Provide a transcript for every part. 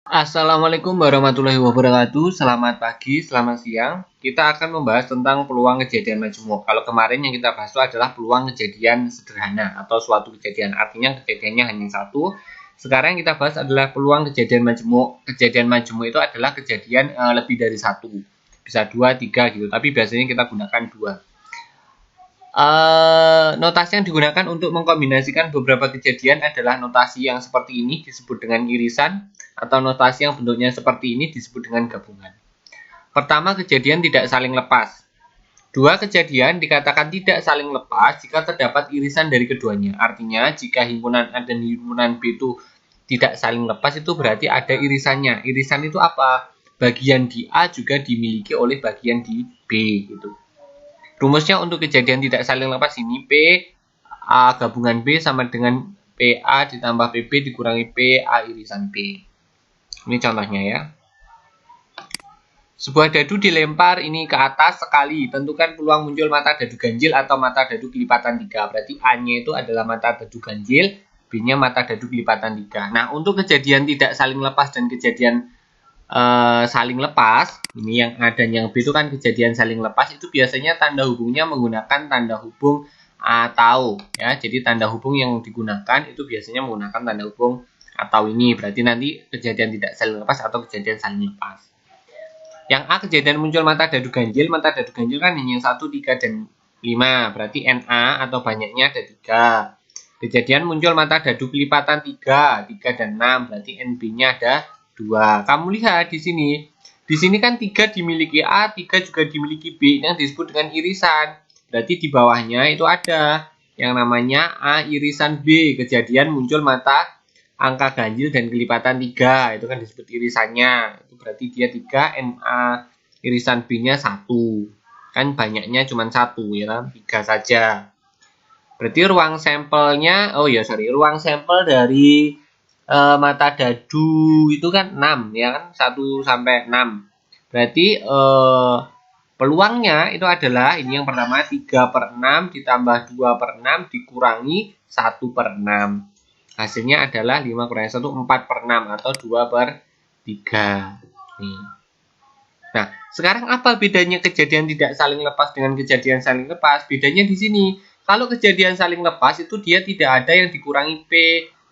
Assalamualaikum warahmatullahi wabarakatuh. Selamat pagi, selamat siang. Kita akan membahas tentang peluang kejadian majemuk. Kalau kemarin yang kita bahas itu adalah peluang kejadian sederhana atau suatu kejadian. Artinya kejadiannya hanya satu. Sekarang yang kita bahas adalah peluang kejadian majemuk. Kejadian majemuk itu adalah kejadian lebih dari satu. Bisa dua, tiga gitu. Tapi biasanya kita gunakan dua. Notasi yang digunakan untuk mengkombinasikan beberapa kejadian adalah notasi yang seperti ini disebut dengan irisan, atau notasi yang bentuknya seperti ini disebut dengan gabungan. Pertama, kejadian tidak saling lepas. Dua kejadian dikatakan tidak saling lepas jika terdapat irisan dari keduanya. Artinya, jika himpunan A dan himpunan B itu tidak saling lepas, itu berarti ada irisannya. Irisan itu apa? Bagian di A juga dimiliki oleh bagian di B gitu. Rumusnya untuk kejadian tidak saling lepas ini P A gabungan B sama dengan PA ditambah PB dikurangi PA irisan B. Ini contohnya ya. Sebuah dadu dilempar ini ke atas sekali. Tentukan peluang muncul mata dadu ganjil atau mata dadu kelipatan 3. Berarti A-nya itu adalah mata dadu ganjil, B-nya mata dadu kelipatan 3. Nah, untuk kejadian tidak saling lepas dan kejadian saling lepas, ini yang A dan yang B itu kan kejadian saling lepas, itu biasanya tanda hubungnya menggunakan tanda hubung atau ya. Jadi tanda hubung yang digunakan itu biasanya menggunakan tanda hubung atau ini. Berarti nanti kejadian tidak saling lepas atau kejadian saling lepas. Yang A kejadian muncul mata dadu ganjil kan hanya 1, 3, dan 5. Berarti NA atau banyaknya ada 3. Kejadian muncul mata dadu kelipatan 3, 3 dan 6. Berarti NB-nya ada 2. Kamu lihat di sini. Di sini kan 3 dimiliki A, 3 juga dimiliki B yang disebut dengan irisan. Berarti di bawahnya itu ada yang namanya A irisan B. Kejadian muncul mata angka ganjil dan kelipatan 3. Itu kan disebut irisannya. Itu berarti dia 3, NA irisan B-nya 1. Kan banyaknya cuma 1 ya kan? 3 saja. Berarti ruang sampelnya, ruang sampel dari mata dadu itu kan 6 ya kan, 1 sampai 6. Berarti peluangnya itu adalah ini yang pertama 3/6 ditambah 2/6 dikurangi 1/6. Hasilnya adalah 5 kurangi 1 4/6 atau 2/3. Nih. Nah, sekarang apa bedanya kejadian tidak saling lepas dengan kejadian saling lepas? Bedanya di sini. Kalau kejadian saling lepas itu dia tidak ada yang dikurangi P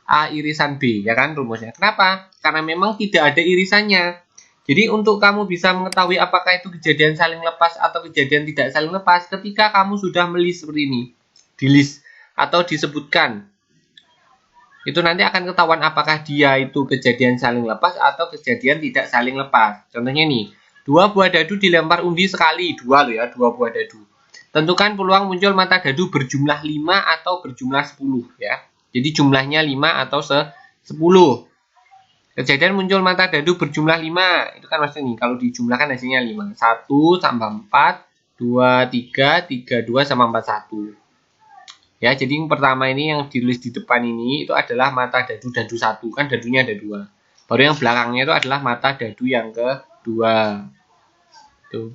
A irisan B, ya kan rumusnya. Kenapa? Karena memang tidak ada irisannya. Jadi untuk kamu bisa mengetahui apakah itu kejadian saling lepas atau kejadian tidak saling lepas, ketika kamu sudah melist seperti ini, di list atau disebutkan, itu nanti akan ketahuan apakah dia itu kejadian saling lepas atau kejadian tidak saling lepas. Contohnya nih, 2 buah dadu dilempar undi sekali, 2 loh ya, 2 buah dadu. Tentukan peluang muncul mata dadu berjumlah 5 atau berjumlah 10 ya. Jadi jumlahnya 5 atau 10. Kejadian muncul mata dadu berjumlah 5. Itu kan maksudnya nih, kalau dijumlahkan hasilnya 5. 1 tambah 4, 2, 3, 3, 2 sama 4, 1. Ya, jadi yang pertama ini yang ditulis di depan ini itu adalah mata dadu 1. Kan dadunya ada 2. Baru yang belakangnya itu adalah mata dadu yang kedua. Tuh.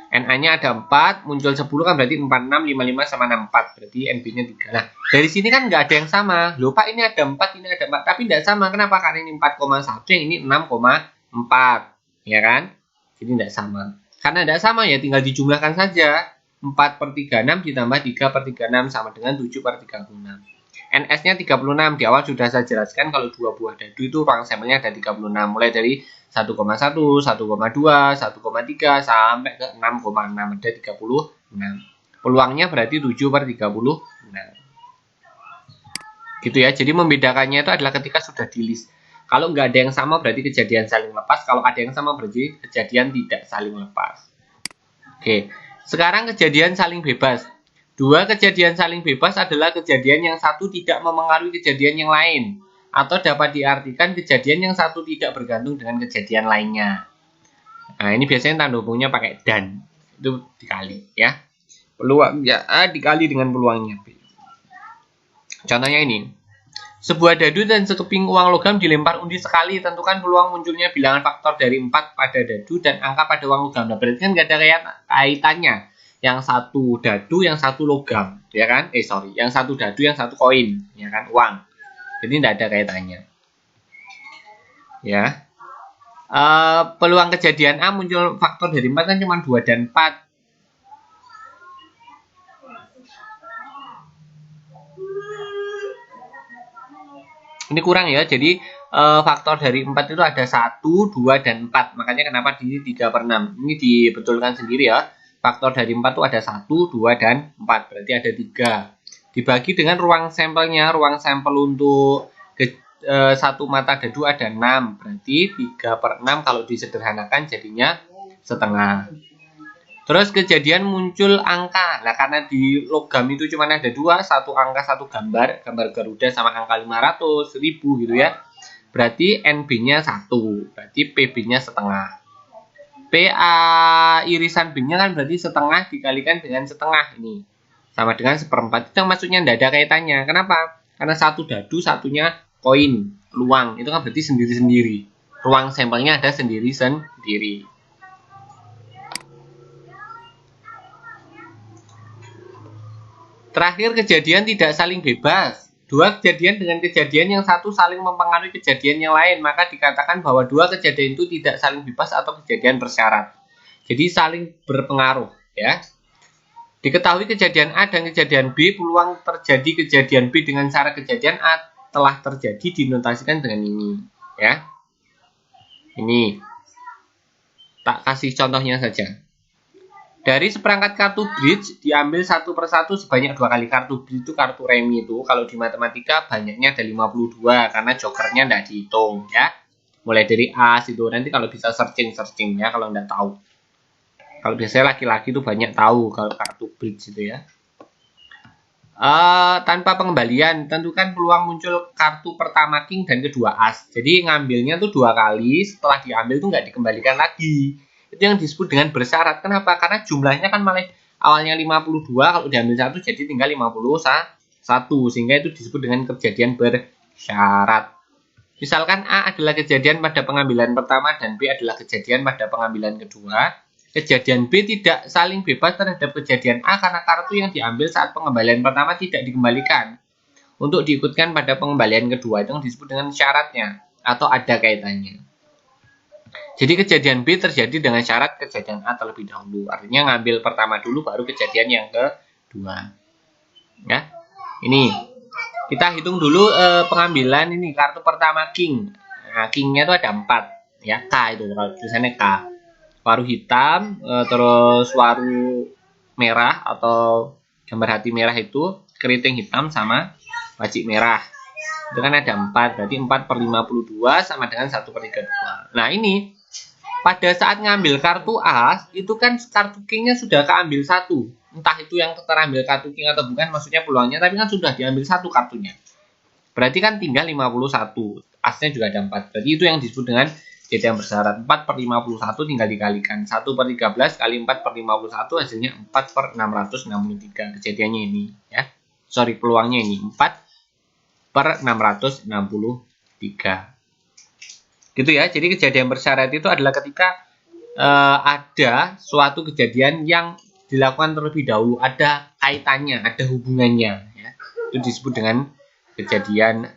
NA-nya ada 4, muncul 10 kan berarti 46, 55 sama 64. Berarti NB-nya 3. Nah, dari sini kan nggak ada yang sama. Loh Pak, ini ada 4, ini ada 4. Tapi nggak sama. Kenapa? Karena ini 4,1, yang ini 6,4. Ya kan? Jadi nggak sama. Karena nggak sama ya tinggal dijumlahkan saja. 4/36 ditambah 3/36 sama dengan 7/36. NS-nya 36. Di awal sudah saya jelaskan kalau 2 buah dadu itu ruang sampelnya ada 36. Mulai dari 1,1, 1,2, 1,3 sampai ke 6,6, ada 36. Peluangnya berarti 7/36. Gitu ya. Jadi membedakannya itu adalah ketika sudah di list. Kalau nggak ada yang sama berarti kejadian saling lepas. Kalau ada yang sama berarti kejadian tidak saling lepas. Oke. Sekarang kejadian saling bebas. 2 kejadian saling bebas adalah kejadian yang satu tidak memengaruhi kejadian yang lain. Atau dapat diartikan kejadian yang satu tidak bergantung dengan kejadian lainnya. Nah, ini biasanya tanda hubungnya pakai dan. Itu dikali ya. Peluangnya A dikali dengan peluangnya B. Contohnya ini. Sebuah dadu dan sekeping uang logam dilempar undi sekali. Tentukan peluang munculnya bilangan faktor dari 4 pada dadu dan angka pada uang logam. Nah, berarti kan nggak ada kaitannya. Yang satu dadu, yang satu logam, ya kan? Yang satu dadu, yang satu koin, ya kan? Uang. Jadi tidak ada kaitannya. Ya. Peluang kejadian A muncul faktor dari 4 kan cuma 2 dan 4. Ini kurang ya, jadi faktor dari 4 itu ada 1, 2, dan 4. Makanya kenapa di 3 per 6. Ini dibetulkan sendiri ya. Faktor dari 4 itu ada 1, 2, dan 4. Berarti ada 3. Dibagi dengan ruang sampelnya. Ruang sampel untuk satu mata dadu ada 6. Berarti 3 per 6 kalau disederhanakan jadinya setengah. Terus kejadian muncul angka. Nah, karena di logam itu cuma ada 2, satu angka, satu gambar Garuda sama angka 500, 1000 gitu ya. Berarti NB-nya 1, berarti PB-nya setengah. PA irisan B-nya kan berarti setengah dikalikan dengan setengah ini. Sama dengan 1/4. Itu yang maksudnya tidak ada kaitannya. Kenapa? Karena satu dadu, satunya koin, luang. Itu kan berarti sendiri-sendiri. Ruang sampelnya ada sendiri-sendiri. Terakhir, kejadian tidak saling bebas. Dua kejadian dengan kejadian yang satu saling mempengaruhi kejadian yang lain, maka dikatakan bahwa dua kejadian itu tidak saling bebas atau kejadian bersyarat. Jadi saling berpengaruh, ya. Diketahui kejadian A dan kejadian B, peluang terjadi kejadian B dengan cara kejadian A telah terjadi dinotasikan dengan ini, ya. Ini tak kasih contohnya saja. Dari seperangkat kartu bridge diambil satu persatu sebanyak 2 kali. Kartu bridge itu kartu remi itu. Kalau di matematika banyaknya ada 52 karena jokernya tidak dihitung ya. Mulai dari as itu nanti kalau bisa searching ya kalau tidak tahu. Kalau biasanya laki-laki itu banyak tahu kalau kartu bridge itu ya. Tanpa pengembalian tentukan peluang muncul kartu pertama king dan kedua as. Jadi ngambilnya tuh 2 kali, setelah diambil tuh nggak dikembalikan lagi. Itu yang disebut dengan bersyarat. Kenapa? Karena jumlahnya kan malah awalnya 52, kalau diambil 1 jadi tinggal 51, sehingga itu disebut dengan kejadian bersyarat. Misalkan A adalah kejadian pada pengambilan pertama dan B adalah kejadian pada pengambilan kedua. Kejadian B tidak saling bebas terhadap kejadian A karena kartu yang diambil saat pengembalian pertama tidak dikembalikan untuk diikutkan pada pengembalian kedua. Itu yang disebut dengan syaratnya atau ada kaitannya. Jadi kejadian B terjadi dengan syarat kejadian A terlebih dahulu. Artinya ngambil pertama dulu baru kejadian yang kedua. Ya. Ini kita hitung dulu pengambilan ini kartu pertama king. Nah, kingnya itu ada 4 ya, K itu kalau tulisannya K. Waru hitam, terus waru merah atau gambar hati merah itu, keriting hitam sama wajik merah. Itu kan ada 4, berarti 4/52 sama dengan 1/32. Nah ini pada saat ngambil kartu as itu kan kartu kingnya sudah keambil 1, entah itu yang terambil kartu king atau bukan, maksudnya peluangnya, tapi kan sudah diambil 1 kartunya, berarti kan tinggal 51, asnya juga ada 4, berarti itu yang disebut dengan kejadian bersyarat. 4/51 tinggal dikalikan 1/13 kali 4/51 hasilnya 4/663. kejadiannya ini ya, peluangnya ini 4/663. Gitu ya. Jadi kejadian bersyarat itu adalah ketika ada suatu kejadian yang dilakukan terlebih dahulu, ada kaitannya, ada hubungannya ya. Itu disebut dengan kejadian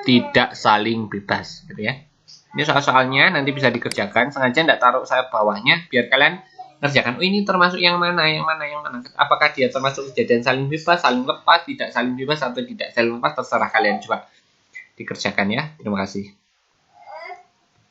tidak saling bebas gitu ya. Ini soal-soalnya nanti bisa dikerjakan, sengaja tidak taruh saya bawahnya biar kalian kerjakan. Oh, ini termasuk yang mana. Apakah dia termasuk kejadian saling bebas, saling lepas, tidak saling bebas, atau tidak saling lepas, terserah kalian, coba dikerjakan ya. Terima kasih.